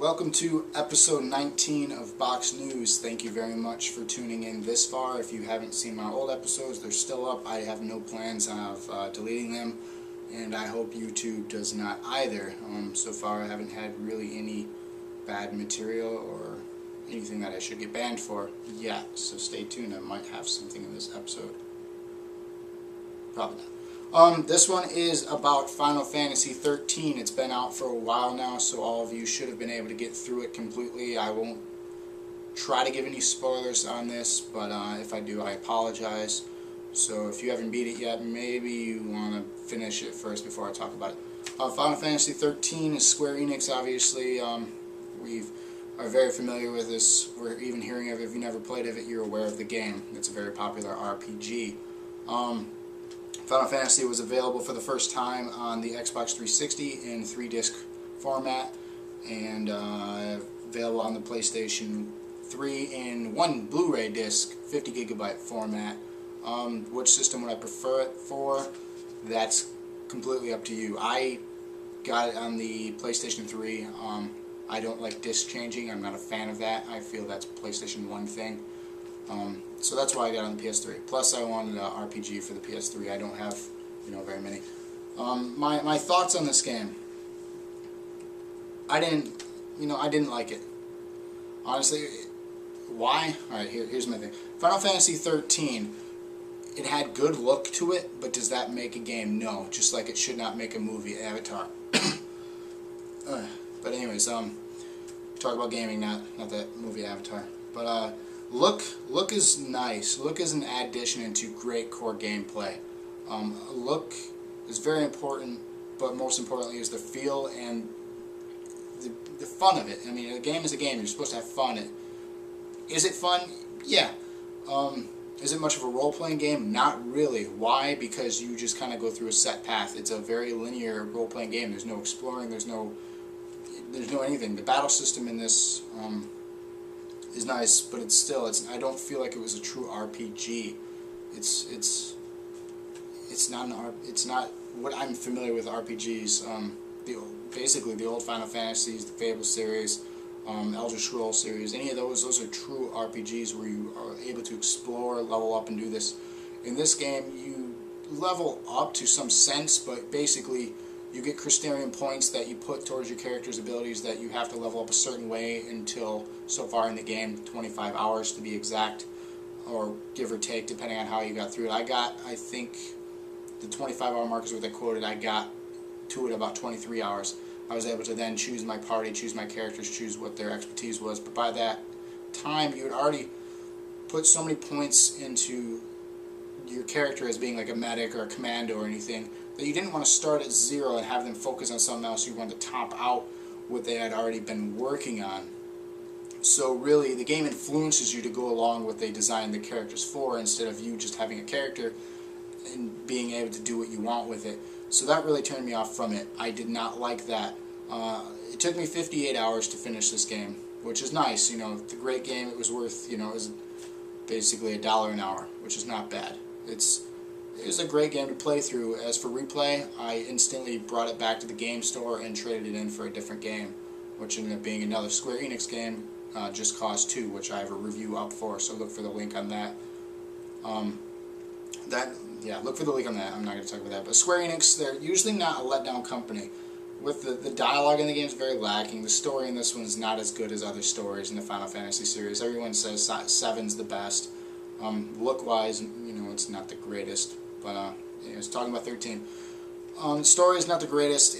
Welcome to episode 19 of Box News. Thank you very much for tuning in this far. If you haven't seen my old episodes, they're still up. I have no plans of deleting them, and I hope YouTube does not either. So far I haven't had really any bad material or anything that I should get banned for yet, so stay tuned. I might have something in this episode. Probably not. This one is about Final Fantasy 13. It's been out for a while now, so all of you should have been able to get through it completely. I won't try to give any spoilers on this, but if I do, I apologize. So if you haven't beat it yet, maybe you want to finish it first before I talk about it. Final Fantasy 13 is Square Enix, obviously. We are very familiar with this. We're even hearing of it. If you never played of it, you're aware of the game. It's a very popular RPG. Final Fantasy was available for the first time on the Xbox 360 in 3-disc format, and available on the PlayStation 3 in 1 Blu-ray disc, 50GB format. Which system would I prefer it for? That's completely up to you. I got it on the PlayStation 3. I don't like disc changing. I'm not a fan of that. I feel that's a PlayStation 1 thing. So that's why I got it on the PS3. Plus, I wanted an RPG for the PS3. I don't have, very many. My thoughts on this game. I didn't like it. Honestly, why? All right, here's my thing. Final Fantasy 13. It had good look to it, but does that make a game? No. Just like it should not make a movie. Avatar. But anyways, talk about gaming, not that movie Avatar. But look is nice. Look is an addition into great core gameplay. Look is very important, but most importantly is the feel and the fun of it. I mean, a game is a game. You're supposed to have fun. Is it fun? Yeah. Is it much of a role-playing game? Not really. Why? Because you just kind of go through a set path. It's a very linear role-playing game. There's no exploring. There's no anything. The battle system in this is nice, but I don't feel like it was a true RPG. It's not what I'm familiar with RPGs. Basically the old Final Fantasies, the Fable series, Elder Scrolls series, any of those are true RPGs where you are able to explore, level up, and do this. In this game, you level up to some sense, but basically you get Crystarian points that you put towards your character's abilities that you have to level up a certain way until, so far in the game, 25 hours to be exact, or give or take, depending on how you got through it. I think, the 25-hour mark is what they quoted. I got to it about 23 hours. I was able to then choose my party, choose my characters, choose what their expertise was, but by that time, you had already put so many points into your character as being like a medic or a commando or anything, that you didn't want to start at 0 and have them focus on something else. You wanted to top out what they had already been working on. So really, the game influences you to go along what they designed the characters for, instead of you just having a character and being able to do what you want with it. So that really turned me off from it. I did not like that. It took me 58 hours to finish this game, which is nice. It's a great game. It was worth, it was basically $1 an hour, which is not bad. It was a great game to play through. As for replay, I instantly brought it back to the game store and traded it in for a different game, which ended up being another Square Enix game, Just Cause 2, which I have a review up for, so look for the link on that. Look for the link on that. I'm not going to talk about that. But Square Enix, they're usually not a letdown company. With the dialogue in the game is very lacking. The story in this one is not as good as other stories in the Final Fantasy series. Everyone says 7's the best. Look-wise, it's not the greatest. But anyways, talking about 13. The story is not the greatest.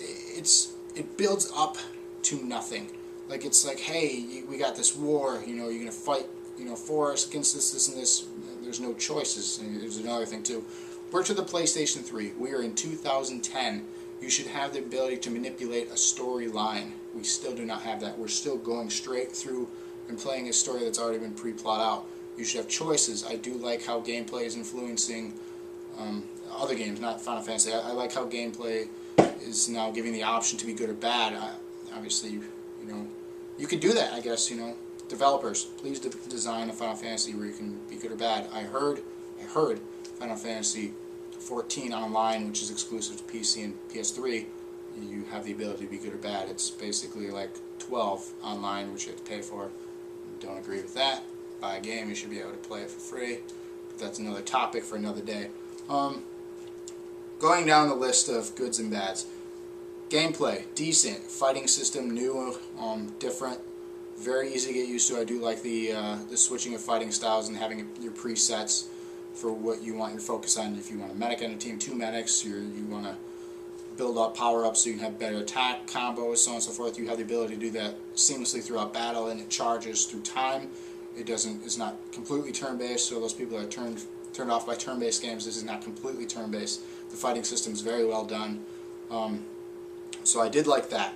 It builds up to nothing. Like, it's like, hey, we got this war. You're going to fight, for us against this, and this. There's no choices. And there's another thing too. We're to the PlayStation 3. We are in 2010. You should have the ability to manipulate a storyline. We still do not have that. We're still going straight through and playing a story that's already been pre-plot out. You should have choices. I do like how gameplay is influencing other games, not Final Fantasy. I like how gameplay is now giving the option to be good or bad. Obviously, you could do that, I guess. Developers, please design a Final Fantasy where you can be good or bad. I heard Final Fantasy 14 Online, which is exclusive to PC and PS3, you have the ability to be good or bad. It's basically like $12 online, which you have to pay for. Don't agree with that. Buy a game, you should be able to play it for free. But that's another topic for another day. Going down the list of goods and bads. Gameplay, decent. Fighting system, new, different. Very easy to get used to. I do like the switching of fighting styles and having your presets for what you want your focus on. If you want a medic on a team, 2 medics. You want to build up power-ups so you can have better attack combos, so on and so forth. You have the ability to do that seamlessly throughout battle, and it charges through time. It's not completely turn-based, so those people that are turned off by turn-based games, this is not completely turn-based. The fighting system is very well done. So I did like that.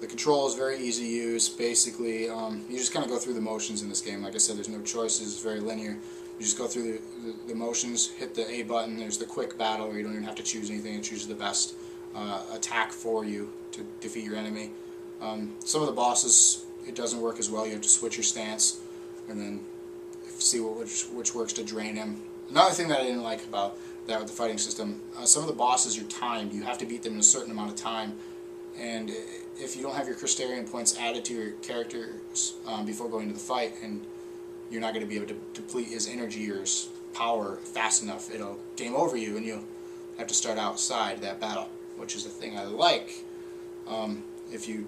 The control is very easy to use. Basically, you just kind of go through the motions in this game. Like I said, there's no choices. It's very linear. You just go through the motions, hit the A button. There's the quick battle where you don't even have to choose anything. It chooses the best attack for you to defeat your enemy. Some of the bosses, it doesn't work as well. You have to switch your stance and then see which works to drain him. Another thing that I didn't like about that with the fighting system, some of the bosses you're timed. You have to beat them in a certain amount of time, and if you don't have your Crystarian points added to your characters before going to the fight, and you're not going to be able to deplete his energy or his power fast enough, it'll game over you and you'll have to start outside that battle, which is the thing I like. If you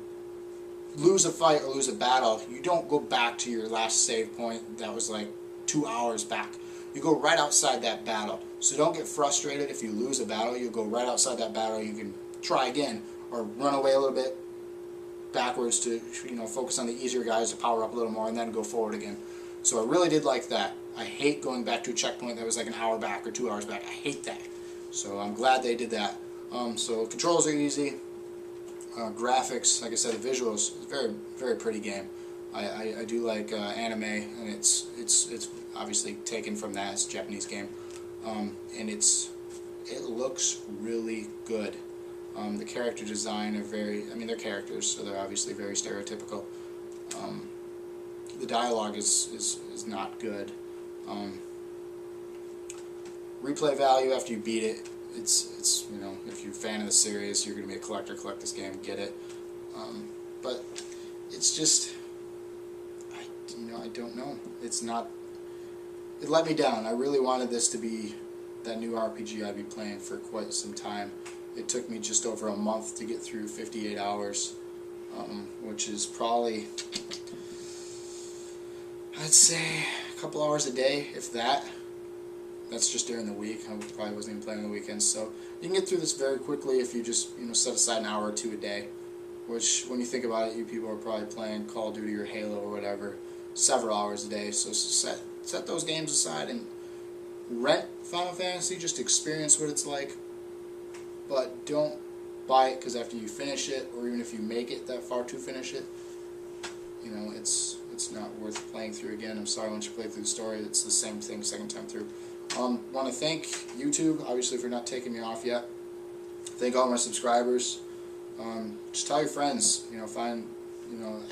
lose a fight or lose a battle, you don't go back to your last save point that was like 2 hours back. You go right outside that battle. So don't get frustrated if you lose a battle. You'll go right outside that battle. You can try again or run away a little bit backwards to focus on the easier guys to power up a little more and then go forward again. So I really did like that. I hate going back to a checkpoint that was like an hour back or 2 hours back. I hate that. So I'm glad they did that. So controls are easy. Graphics, like I said, the visuals, very, very pretty game. I do like anime, and it's obviously taken from that. It's a Japanese game, and it looks really good. The character design are they're characters, so they're obviously very stereotypical. The dialogue is not good. Replay value after you beat it, it's if you're a fan of the series, you're going to be a collector, collect this game, get it. But it's just, I don't know. It's not. It let me down. I really wanted this to be that new RPG I'd be playing for quite some time. It took me just over a month to get through 58 hours, which is probably, I'd say, a couple hours a day, if that. That's just during the week. I probably wasn't even playing on the weekends. So you can get through this very quickly if you just set aside an hour or two a day. Which, when you think about it, you people are probably playing Call of Duty or Halo or whatever several hours a day. So set those games aside and rent Final Fantasy. Just experience what it's like. But don't buy it, because after you finish it, or even if you make it that far to finish it, it's not worth playing through again. I'm sorry, once you play through the story, it's the same thing second time through. Want to thank YouTube, obviously, for not taking me off yet. Thank all my subscribers. Just tell your friends.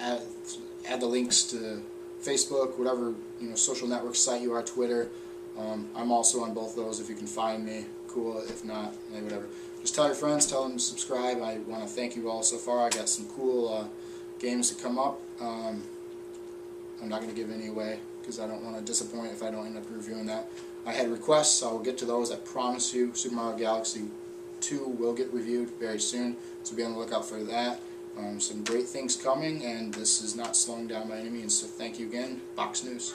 Add the links to Facebook, whatever social network site you are, Twitter. I'm also on both those. If you can find me, cool. If not, whatever. Just tell your friends. Tell them to subscribe. I want to thank you all so far. I got some cool games to come up. I'm not going to give any away because I don't want to disappoint if I don't end up reviewing that. I had requests, so I will get to those. I promise you, Super Mario Galaxy 2 will get reviewed very soon, so be on the lookout for that. Some great things coming, and this is not slowing down by any means, so thank you again. Box News.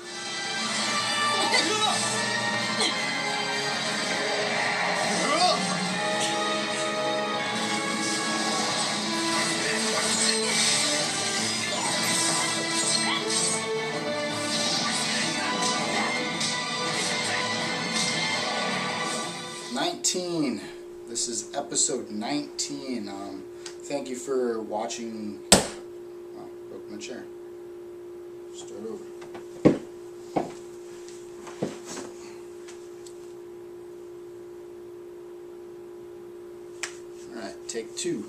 19. This is episode 19. Thank you for watching. Oh, broke my chair. Start over. Alright, take 2.